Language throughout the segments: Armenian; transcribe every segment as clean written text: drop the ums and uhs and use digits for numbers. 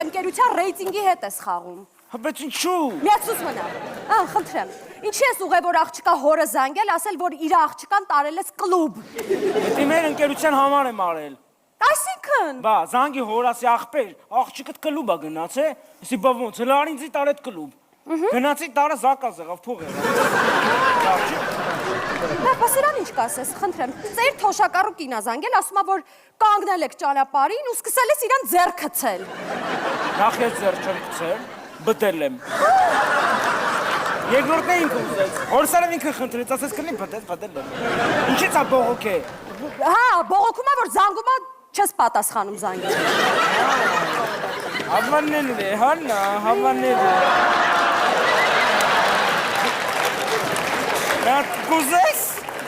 ընկերության ռեյտինգի հետ ես խաղում։ Բայց ինչու։ Միացուց մնա։ Խնդրեմ։ Ինչի ես ուղևոր աղջկա հորը զանգել, ասել, որ իր աղջկան տարել ես կլուբ։ Դա մեր ընկերության համար եմ արել։ Այսինքն։ Բա, զանգի հորասի աղբեր, աղջիկդ կլուբ է գնաց, է։ Իսի բա ոնց, հլա ինձի տարետ կլուբ։ Գնացի տարը զակազ եղավ, փող եղավ։ Բա սրան ինչ կասես, խնդրեմ։ Ծեր թոշակառու կինա զանգել, ասում է, որ կանգնել եք ճանապարհին ու սկսել ես իրան ձեռ գցել։ Նախ ես ձեռ չեմ գցել, բդել եմ։ Երկրորդն է ինքը ուզեց, հորսարև ինքը խնդրեց, ասես կլի բդել եմ։ Ինչից է բողոք է։ Հա, բողոքում է, որ զանգում է, չես պատասխանում զանգել։ Հավանել է, հանա, հավանել է։ Նատ կուզես։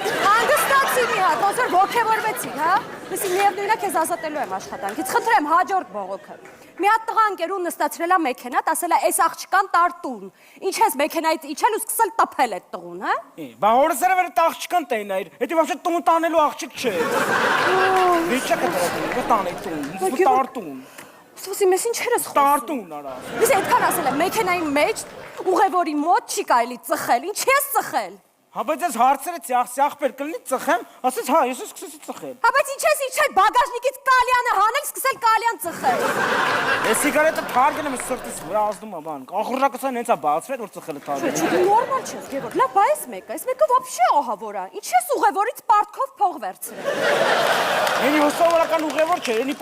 Հանգստացի մի հատ, ոնց որ ոգևորվեցի, հա։ Լսի, միևնույնն է քեզ ազատելու եմ աշխատանքից, խնդրեմ հաջորդ բողոքը։ Մի հատ տղա ընկերուն նստացրել է մեքենատ, ասել է, «Էս աղջկան տար տուն»։ Ինչ ես մեքենայից իջել ու սկսել տփել այդ տղուն, հա։ Բա հորսարև այդ աղջկան տենայր, հետո вообще տուն տանելու աղջիկ չէ։ Վիճա կտրատում, տանե տուն, տար տուն։ Սոսի, մեզ ինչեր ես խոսում։ Տար տուն արա։ Լսի, այդքան ասել եմ, մեքենայի մեջ ուղևորի մոտ չի կարելի ծխել, ինչ ես ծխել։ Հա բայց ես հարցրեցի, աղբեր կլինի ծխեմ, ասեց հա, ես սկսեցի ծխել։ Հա բայց ինչ ես իջել բագաժնիկից կալյանը հանել, սկսել կալյան ծխել։ Ես սիգարետը թարգել եմ սրտից վրա ազդում է բան։ Ախորժակասան հենց է բացվել, որ ծխել է թարգել։ Չէ, նորմալ չես, Գևորգ, լավ, բա այս մեկը вообще ահավոր է։ Ինչ ես ուղևորից պարտքով փող վերցրել։ Էնի հոսավորական ուղևոր չէ, էնի